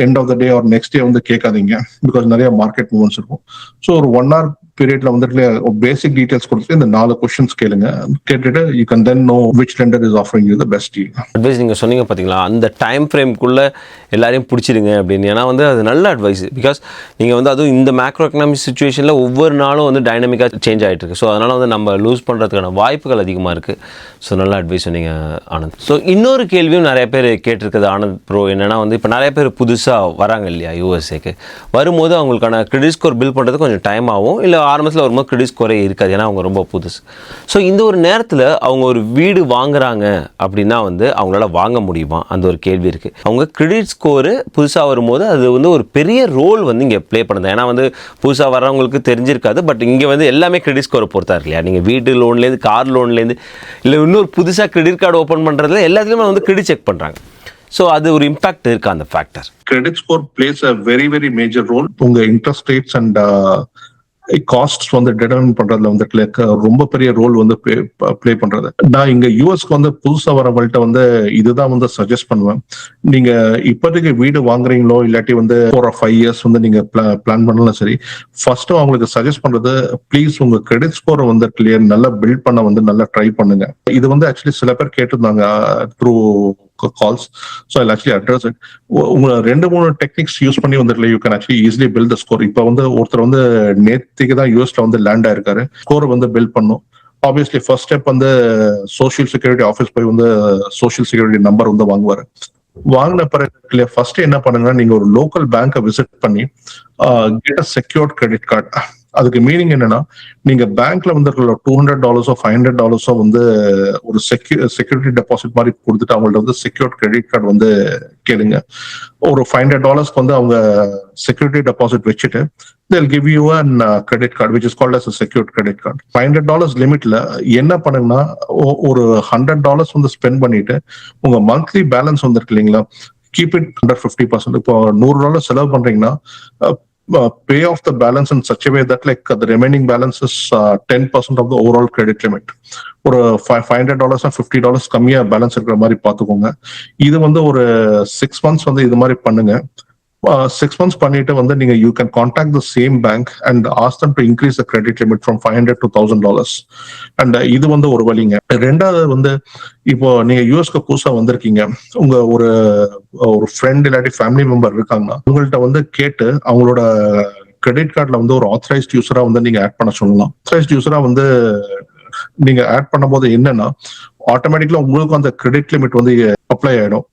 end of the day or next day வந்து கேட்காதீங்க. பிகாஸ் நிறைய மார்க்கெட் மூவ்மெண்ட்ஸ் இருக்கும். ஸோ ஒரு 1 hour பீரியட்ல வந்துட்டு பேசிக் டீடைல்ஸ் கொடுத்து இந்த 4 கொஸ்டின்ஸ் கேளுங்க. கேட்டுட்டு you can then know which lender is offering you the best deal. Advice நீங்க சொன்னீங்க பாத்தீங்களா, அந்த டைம் ஃப்ரேம்க்குள்ள எல்லாரையும் பிடிச்சிடுங்க அப்படின்னு. ஏன்னா வந்து அது நல்ல அட்வைஸ். பிகாஸ் நீங்க வந்து அதுவும் இந்த மேக்ரோ எக்கனாமிக் சுச்சுவேஷன்ல ஒவ்வொரு நாளும் வந்து டைனமிக்கா சேஞ்ச் ஆகிட்டு இருக்கு. ஸோ அதனால வந்து நம்ம லூஸ் பண்றதுக்கான வாய்ப்புகள் அதிகமாக இருக்கு. ஸோ நல்ல அட்வைஸ் சொன்னீங்க ஆனந்த். ஸோ இன்னொரு கேள்வியும் நிறைய பேர் கேட்டிருக்குது ஆனந்த் ப்ரோ. என்னன்னா வந்து இப்போ நிறைய பேர் புதுசாக வராங்க இல்லையா யூஎஸ்ஏக்கு, வரும்போது அவங்களுக்கான கிரெடிட் ஸ்கோர் பில்ட் பண்ணுறது கொஞ்சம் டைம் ஆகும், இல்லை ஆரம்பத்தில் வரும்போது கிரெடிட் ஸ்கோரே இருக்காது, ஏன்னா அவங்க ரொம்ப புதுசு. ஸோ இந்த ஒரு நேரத்தில் அவங்க ஒரு வீடு வாங்குறாங்க அப்படின்னா வந்து அவங்களால வாங்க முடியுமா, அந்த ஒரு கேள்வி இருக்குது. அவங்க கிரெடிட் ஸ்கோரு புதுசாக வரும்போது அது வந்து ஒரு பெரிய ரோல் வந்து இங்கே ப்ளே பண்ணுது. ஏன்னா வந்து புதுசாக வரவங்களுக்கு தெரிஞ்சிருக்காது, பட் இங்கே வந்து எல்லாமே கிரெடிட் ஸ்கோரை பொறுத்தா இல்லையா. நீங்கள் வீட்டு லோன்லேருந்து கார் லோன்லேருந்து இல்லை இன்னொரு புதுசாக கிரெடிட் கார்டு ஓப்பன் பண்ணுறதுல எல்லாத்துலேயுமே வந்து கிரெடிட் செக் பண்ணுறாங்க. ஸோ அது ஒரு இம்பாக்ட் இருக்கா அந்த factor? Credit score plays a very very major role. உங்க இன்ட்ரெஸ்ட் ரேட்ஸ் அண்ட் காஸ்ட் வந்து டிட்டர்மின் பண்றதுல வந்துட்டு ரொம்ப பெரிய ரோல் வந்து பிளே பண்றது. நான் இங்க யூஎஸ்க்கு வந்து புதுசா வரவங்கள்ட்ட வந்து இதுதான் வந்து சஜஸ்ட் பண்ணுவேன். நீங்க இப்போதைக்கு வீடு வாங்குறீங்களோ இல்லாட்டி வந்து 4 or 5 years வந்து நீங்க பிளான் பண்ணலாம் சரி, ஃபர்ஸ்ட் அவங்களுக்கு சஜஸ்ட் பண்றது ப்ளீஸ் உங்க கிரெடிட் ஸ்கோரை வந்து கிளியர் நல்லா பில்ட் பண்ண வந்து நல்லா ட்ரை பண்ணுங்க. இது வந்து ஆக்சுவலி சில பேர் கேட்டிருந்தாங்க through calls, so I'll actually address it. உங்க 2-3 டெக்னிக்ஸ் யூஸ் பண்ணி வந்துட்டு you can actually easily build the score. இப்போ வந்து ஒருத்தர் வந்து நேத்திக்கு தான் யூஎஸ்ல வந்து லேண்ட் ஆயிருக்காரு, ஸ்கோர் வந்து பில்ட் பண்ணும். ஆப்வியஸ்லி ஃபர்ஸ்ட் ஸ்டெப் வந்து சோஷியல் செக்யூரிட்டி ஆஃபீஸ் போய் வந்து சோஷியல் செக்யூரிட்டி நம்பர் வந்து வாங்குவாரு. வாங்கின பிறகு ஃபர்ஸ்ட் என்ன பண்ணுங்கன்னா, நீங்க ஒரு லோக்கல் பேங்கை விசிட் பண்ணி get a secured credit card. அதுக்கு மீனிங் என்னன்னா, நீங்க பேங்க்ல வந்து $200 $500 வந்து ஒரு செக்யூரிட்டி டெபாசிட் மாதிரி கொடுத்துட்டு அவங்கள்ட்ட வந்து செக்யூர்ட் கிரெடிட் கார்டு வந்து கேளுங்க. ஒரு $500 வந்து அவங்க செக்யூரிட்டி டெபாசிட் வச்சுட்டு they'll give you an credit card which is called as a secured credit card. $500 லிமிட்ல என்ன பண்ணுங்கன்னா, ஒரு $100 வந்து ஸ்பெண்ட் பண்ணிட்டு உங்க மந்த்லி பேலன்ஸ் வந்து இருக்கு இல்லைங்களா, கீப் இட் அண்டர் 50%. இப்போ $100 செலவு பண்றீங்கன்னா, pay off the balance in such a way that like the remaining balance is 10% of the overall credit limit. ஒரு $500 $50 கம்மியா பேலன்ஸ் இருக்கிற மாதிரி பார்த்துக்கோங்க. இது வந்து ஒரு 6 months வந்து இது மாதிரி பண்ணுங்க. 6 months பண்ணிட்டு வந்து நீங்க you can contact the same bank and ask them to increase the credit limit from $500 to $1,000. And இது வந்து ஒரு வழிங்க. ரெண்டாவது வந்து, இப்போ நீங்க யூஎஸ்க்கு புதுசா வந்திருக்கீங்க, உங்க ஒரு ஃப்ரெண்ட் இல்லாட்டி ஃபேமிலி மெம்பர் இருக்காங்கன்னா உங்கள்கிட்ட வந்து கேட்டு அவங்களோட கிரெடிட் கார்டுல வந்து ஒரு ஆத்தரைஸ்ட் யூசரா வந்து நீங்க ஆட் பண்ண சொல்லலாம். ஆத்தரைஸ்ட் யூசரா வந்து நீங்க ஆட் பண்ணும்போது என்னன்னா, ஆட்டோமேட்டிக்கலா உங்களுக்கு அந்த கிரெடிட் லிமிட் வந்து அப்ளை ஆயிடும்.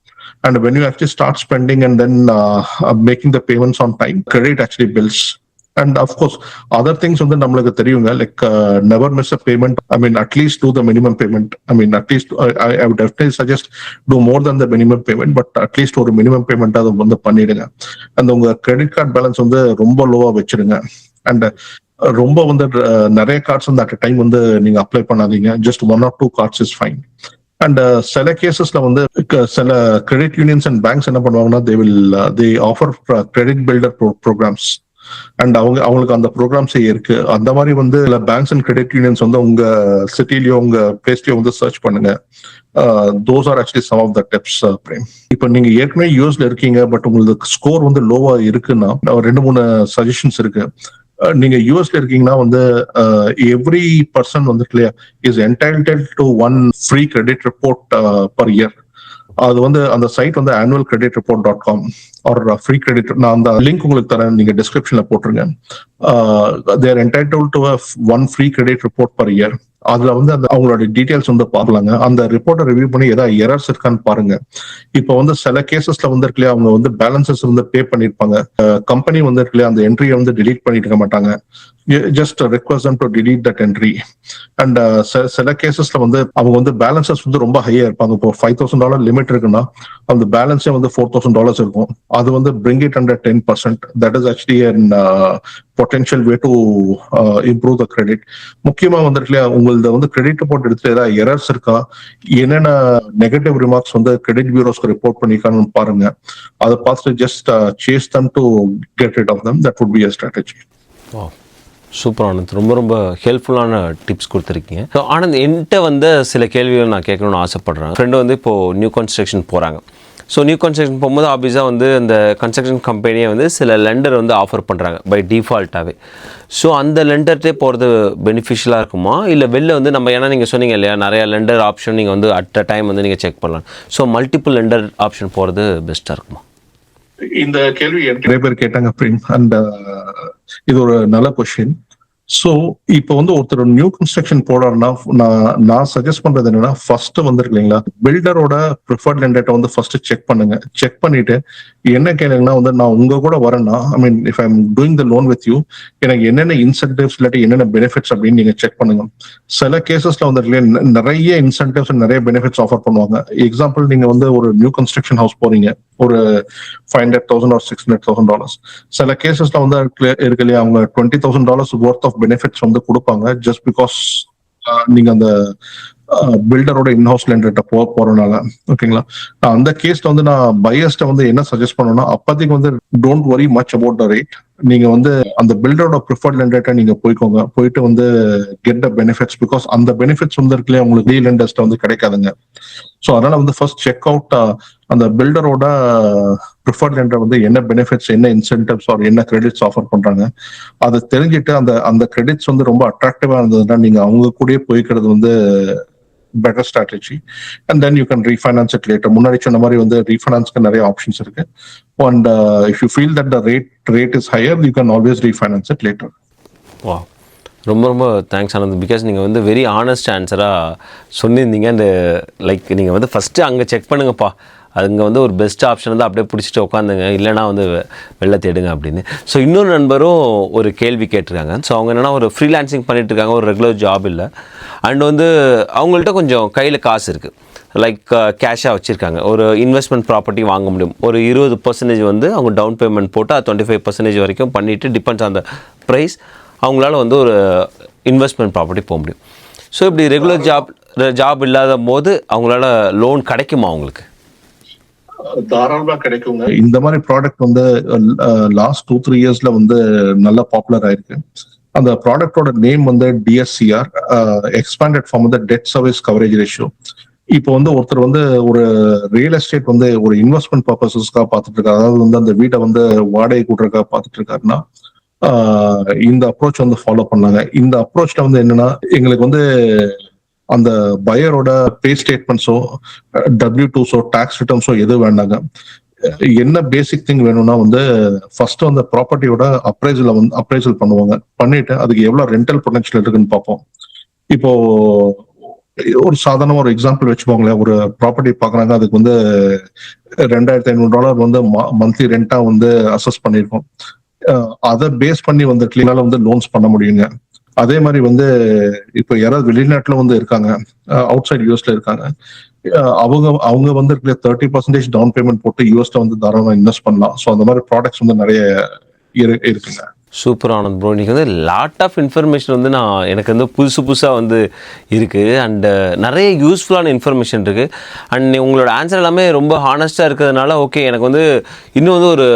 And when you actually start spending and then making the payments on time, credit actually builds. And of course, other things வந்து நம்மளுக்கு தெரியுங்க, like never miss a payment. I mean, at least do the minimum payment. I mean, at least I would definitely suggest do more than the minimum payment, but at least ஒரு minimum payment அதை வந்து பண்ணிடுங்க. And உங்க credit card balance வந்து ரொம்ப லோவா வச்சிருங்க. And ரொம்ப வந்து நிறைய கார்ட்ஸ் வந்து அட் டைம் வந்து நீங்க அப்ளை பண்ணாதீங்க. Just 1 or 2 cards is fine. And சில கேசஸ்ல வந்து சில கிரெடிட் யூனியன்ஸ் அண்ட் பேங்க்ஸ் என்ன பண்ணுவாங்கன்னா, they offer credit builder programs. And அவங்களுக்கு அந்த ப்ரோக்ராம்ஸே இருக்கு. அந்த மாதிரி வந்து பேங்க்ஸ் அண்ட் கிரெடிட் யூனியன்ஸ் வந்து உங்க சிட்டிலயோ உங்க பிளேஸ்லயோ வந்து சர்ச் பண்ணுங்க. Those are actually some of the tips. இப்போ நீங்க ஏற்கனவே யூஎஸ்ல இருக்கீங்க, பட் உங்களுக்கு ஸ்கோர் வந்து லோவா இருக்குன்னா 2-3 சஜஷன்ஸ் இருக்கு. நீங்க யூஎஸ்ல இருக்கீங்கன்னா வந்து எவ்ரி பர்சன் வந்து is entitled to 1 free credit report per year. அது வந்து அந்த சைட் வந்து annualcreditreport.com ஆர் ஃப்ரீ கிரெடிட். நான் அந்த லிங்க் உங்களுக்கு தரேன், நீங்க டிஸ்கிரிப்ஷன்ல போட்டுருங்க. They're entitled to 1 free credit report per year. அதுல வந்து அவங்களோட டீடைல்ஸ் வந்து பார்க்கலாங்க. அந்த ரிப்போர்ட்டை ரிவ்யூ பண்ணி ஏதாவது எரர்ஸ் இருக்கான்னு பாருங்க. இப்போ வந்து சில கேசஸ்ல வந்து இருக்கு இல்லையா, அவங்க வந்து பேலன்சஸ் வந்து பே பண்ணிருப்பாங்க. கம்பெனி வந்து இருக்கு இல்லையா, அந்த என்ட்ரியை வந்து delete பண்ணிட்டு இருக்க மாட்டாங்க. Just request them to delete that entry. And சில கேசஸ்ல வந்து அவங்க வந்து பேலன்சஸ் வந்து ரொம்ப ஹையா இருப்பாங்க. இப்போ $5,000 லிமிட் இருக்குன்னா அந்த பேலன்ஸே வந்து $4,000 இருக்கும். அது வந்து bring it under 10%. That is actually an potential way to improve the credit. முக்கியமா வந்து இருக்கு இல்லையா, உங்களது வந்து கிரெடிட் ரிப்போர்ட் எடுத்துட்டு ஏதாவது எரர்ஸ் இருக்கா, என்னென்ன நெகட்டிவ் ரிமார்க்ஸ் வந்து கிரெடிட் பியூரோஸ்க்கு ரிப்போர்ட் பண்ணிருக்கான்னு பாருங்க. அதை பார்த்துட்டு just chase them to get rid of them. That would be a strategy. Super Anand, ரொம்ப ரொம்ப ஹெல்ப்ஃபுல்லான டிப்ஸ் கொடுத்துருக்கீங்க. ஸோ ஆனந்த், என்கிட்ட வந்து சில கேள்விகள் நான் கேட்கணும்னு ஆசைப்பட்றேன். ஃப்ரெண்டு வந்து இப்போது நியூ கன்ஸ்ட்ரக்ஷன் போகிறாங்க. ஸோ நியூ கன்ஸ்ட்ரக்ஷன் போகும்போது ஆப்வியஸாக வந்து அந்த கன்ஸ்ட்ரக்ஷன் கம்பெனியை வந்து சில லெண்டர் வந்து ஆஃபர் பண்ணுறாங்க பை டிஃபால்ட்டாகவே. ஸோ அந்த லெண்டர்ட்டே போகிறது பெனிஃபிஷியலாக இருக்குமா, இல்லை வெளில வந்து நம்ம, ஏன்னா நீங்கள் சொன்னீங்க இல்லையா, நிறையா லெண்டர் ஆப்ஷன் நீங்கள் வந்து அட் அ டைம் வந்து நீங்கள் செக் பண்ணலாம். ஸோ மல்டிபிள் லெண்டர் ஆப்ஷன் போகிறது பெஸ்ட்டாக இருக்குமா? இந்த கேள்வி நிறைய பேர் கேட்டாங்க பிரேம். அண்ட் இது ஒரு நல்ல கொஸ்டின். சோ இப்போ வந்து ஒருத்தர் நியூ கன்ஸ்ட்ரக்ஷன் போடுறாருன்னா நான் சஜஸ்ட் பண்றது என்னன்னா, ஃபர்ஸ்ட் வந்து இருக்கு இல்லைங்களா, பில்டரோட ப்ரிஃபர்ட் லெண்டர்ட்ட வந்து ஃபர்ஸ்ட் செக் பண்ணுங்க. செக் பண்ணிட்டு என்ன கேளுங்கன்னா வந்து, நான் உங்க கூட வரேன்னா, I mean if I am doing the loan with you, எனக்கு என்னென்ன இன்சென்டிவ்ஸ் இல்லாட்டி என்னென்ன பெனிஃபிட்ஸ் அப்படின்னு நீங்க செக் பண்ணுங்க. சில கேசஸ்ல வந்து நிறைய இன்சென்டிவ்ஸ் நிறைய பெனிஃபிட்ஸ் ஆஃபர் பண்ணுவாங்க. எக்ஸாம்பிள், நீங்க வந்து ஒரு நியூ கன்ஸ்ட்ரக்ஷன் ஹவுஸ் போறீங்க, ஒரு $500,000 or $600,000. சில கேசஸ்ல வந்து இருக்கு இல்லையா, அவங்க $20,000 worth of பெனிஃபிட்ஸ் வந்து கொடுப்பாங்க, ஜஸ்ட் பிகாஸ் நீங்க அந்த பில்டரோட இன்ஹவுஸ் லெண்டர்ட்ட போறனால. ஓகேங்களா, அந்த கேஸ்ல வந்து நான் பையர்ஸ்ட வந்து என்ன சஜஸ்ட் பண்ணணும்னா, அப்போதைக்கு வந்து don't worry much about the rate. நீங்க வந்து அந்த பில்டரோட ப்ரிஃபர்ட் லெண்டர்ட்ட நீங்க போய்க்கோங்க. போயிட்டு வந்து கெட் த பெனிஃபிட்ஸ், பிகாஸ் அந்த பெனிஃபிட்ஸ் வந்து இருக்குல்லையா உங்களுக்கு ரீ லெண்டர்ஸ்ட வந்து கிடைக்காதுங்க. ஸோ அதனால வந்து ஃபர்ஸ்ட் செக் அவுட் அந்த பில்டரோட ப்ரிஃபர்ட் லெண்டர் வந்து என்ன பெனிஃபிட்ஸ், என்ன இன்சென்டிவ்ஸ் ஆர் என்ன கிரெடிட்ஸ் ஆஃபர் பண்றாங்க, அதை தெரிஞ்சுட்டு அந்த கிரெடிட்ஸ் வந்து ரொம்ப அட்ராக்டிவா இருந்ததுன்னா நீங்க அவங்க கூடயே போய்க்கிறது வந்து better strategy. And then you can refinance it later. முன்னாடி சொன்ன மாதிரி வந்து ரீஃபைனான்ஸ்க்கு நிறைய ஆப்ஷன்ஸ் இருக்கு. And if you feel that the rate is higher, you can always refinance it later. Wow. ரொம்ப ரொம்ப தேங்க்ஸ் ஆனந்த். பிகாஸ் நீங்கள் வந்து வெரி ஆனஸ்ட் ஆன்சராக சொல்லியிருந்தீங்க. அந்த லைக் நீங்கள் வந்து ஃபஸ்ட்டு அங்கே செக் பண்ணுங்கப்பா, அதுங்க வந்து ஒரு பெஸ்ட் ஆப்ஷன் வந்து அப்படியே பிடிச்சிட்டு உட்காந்துங்க, இல்லைனா வந்து வெளில தேடுங்க அப்படின்னு. ஸோ இன்னொரு நண்பரும் ஒரு கேள்வி கேட்டிருக்காங்க. ஸோ அவங்க என்னென்னா ஒரு ஃப்ரீலான்சிங் பண்ணிட்டு இருக்காங்க, ஒரு ரெகுலர் ஜாப் இல்லை, அண்ட் வந்து அவங்கள்ட்ட கொஞ்சம் கையில் காசு இருக்குது, லைக் கேஷாக வச்சுருக்காங்க, ஒரு இன்வெஸ்ட்மெண்ட் ப்ராப்பர்ட்டி வாங்க முடியும், ஒரு 20% வந்து அவங்க டவுன் பேமெண்ட் போட்டு அது 25% வரைக்கும் பண்ணிவிட்டு டிபெண்ட்ஸ் ஆன் த ப்ரைஸ் அவங்களால வந்து ஒரு இன்வெஸ்ட்மெண்ட் ப்ராப்பர்ட்டி போக முடியும். ஸோ இப்படி ரெகுலர் ஜாப் இல்லாத போது அவங்களால லோன் கிடைக்குமா அவங்களுக்கு? தாராளமா கிடைக்குங்க. இந்த மாதிரி ப்ராடக்ட் வந்து லாஸ்ட் 2-3 இயர்ஸ்ல வந்து நல்லா பாப்புலர் ஆயிருக்கு. அந்த ப்ராடக்டோட நேம் வந்து டிஎஸ்சிஆர், எக்ஸ்பேண்டட் ஃபார்ம் வந்து டெட் சர்வீஸ் கவரேஜ் ரேஷியோ. இப்போ வந்து ஒருத்தர் வந்து ஒரு ரியல் எஸ்டேட் வந்து ஒரு இன்வெஸ்ட்மெண்ட் பர்பஸஸ்க்காக பார்த்துட்டு இருக்காரு, அதாவது வந்து அந்த வீட்டை வந்து வாடகை கூட்டுறதுக்காக பார்த்துட்டு இருக்காருன்னா இந்த அப்ரோச் வந்து ஃபாலோ பண்ணாங்க. இந்த அப்ரோச்ல வந்து என்னன்னா, எங்களுக்கு வந்து அந்த பையரோட பே ஸ்டேட்மெண்ட்ஸோ W2ஸோ டாக்ஸ் ரிட்டர்ன்ஸோ எதுவும் வேண்டாங்க. என்ன பேசிக் திங் வேணும்னா வந்து ஃபர்ஸ்ட் வந்து ப்ராப்பர்ட்டியோட அப்ரைசல் பண்ணுவாங்க, பண்ணிட்டு அதுக்கு எவ்வளவு ரெண்டல் பொட்டன்ஷியல் இருக்குன்னு பார்ப்போம். இப்போ ஒரு சாதாரண ஒரு எக்ஸாம்பிள் வச்சுக்கோங்களேன், ஒரு ப்ராப்பர்ட்டி பாக்குறாங்க, அதுக்கு வந்து $2,500 வந்து மந்த்லி ரெண்டா வந்து அசஸ் பண்ணிருக்கோம். அதை பேஸ் பண்ணி வந்து கிளீனால வந்து லோன்ஸ் பண்ண முடியுங்க. அதே மாதிரி வந்து இப்போ யாராவது வெளிநாட்டுல வந்து இருக்காங்க, அவுட் சைட் யூஎஸ்ல இருக்காங்க, அவங்க வந்து 30% டவுன் பேமெண்ட் போட்டு யூஎஸ்ல வந்து தாராளமா இன்வெஸ்ட் பண்ணலாம். ஸோ அந்த மாதிரி ப்ராடக்ட்ஸ் வந்து நிறைய இருக்குங்க. சூப்பர் ஆனந்த் ப்ரோ, இன்றைக்கி வந்து லாட் ஆஃப் இன்ஃபர்மேஷன் வந்து எனக்கு வந்து புதுசாக வந்து இருக்குது, அண்டு நிறைய யூஸ்ஃபுல்லான இன்ஃபர்மேஷன் இருக்குது, அண்ட் உங்களோட ஆன்சர் எல்லாமே ரொம்ப ஹானஸ்ட்டாக இருக்கிறதுனால ஓகே எனக்கு வந்து இன்னும் வந்து ஒரு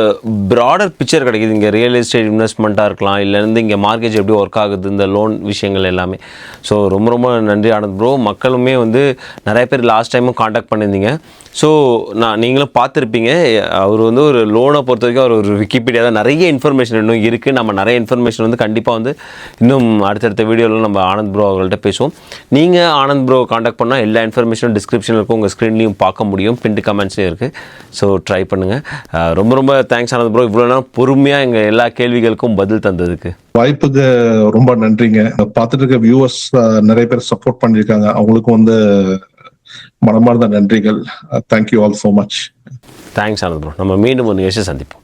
ப்ராடர் பிக்சர் கிடைக்கிது. இங்கே ரியல் எஸ்டேட் இன்வெஸ்ட்மெண்ட்டாக இருக்கலாம், இல்லைருந்து இங்கே மார்க்கெட் எப்படி ஒர்க் ஆகுது, இந்த லோன் விஷயங்கள் எல்லாமே. ஸோ ரொம்ப ரொம்ப நன்றி ஆனந்த் ப்ரோ. மக்களுமே வந்து நிறைய பேர் லாஸ்ட் டைமும் காண்டாக்ட் பண்ணியிருந்தீங்க. ஸோ நீங்களும் பார்த்துருப்பீங்க, அவர் வந்து ஒரு லோனை பொறுத்த வரைக்கும் அவர் ஒரு விக்கிபீடியா தான், நிறைய இன்ஃபர்மேஷன் இன்னும் இருக்குது. நம்ம நிறைய இன்ஃபர்மேஷன் வந்து கண்டிப்பாக வந்து இன்னும் அடுத்தடுத்த வீடியோவில் நம்ம ஆனந்த் ப்ரோ அவர்கள்ட்ட பேசுவோம். நீங்கள் ஆனந்த் ப்ரோ காண்டாக்ட் பண்ணால் எல்லா இன்ஃபர்மேஷனும் டிஸ்கிரிப்ஷனில் இருக்கும், உங்கள் ஸ்க்ரீன்லையும் பார்க்க முடியும், பின்ட்டு கமெண்ட்ஸும் இருக்குது. ஸோ ட்ரை பண்ணுங்கள். ரொம்ப ரொம்ப தேங்க்ஸ் ஆனந்த் ப்ரோ, இவ்வளோ நேரம் பொறுமையாக எங்கள் எல்லா கேள்விகளுக்கும் பதில் தந்ததுக்கு. வாய்ப்புக்கு ரொம்ப நன்றிங்க. பார்த்துட்டு இருக்க வியூவர்ஸ் நிறைய பேர் சப்போர்ட் பண்ணியிருக்காங்க, அவங்களுக்கும் வந்து மனமார்ந்த நன்றிகள். Thank you all so much. Thanks Anand bro. நம்ம மீண்டும் ஒரு நிகழ்ச்சி சந்திப்போம்.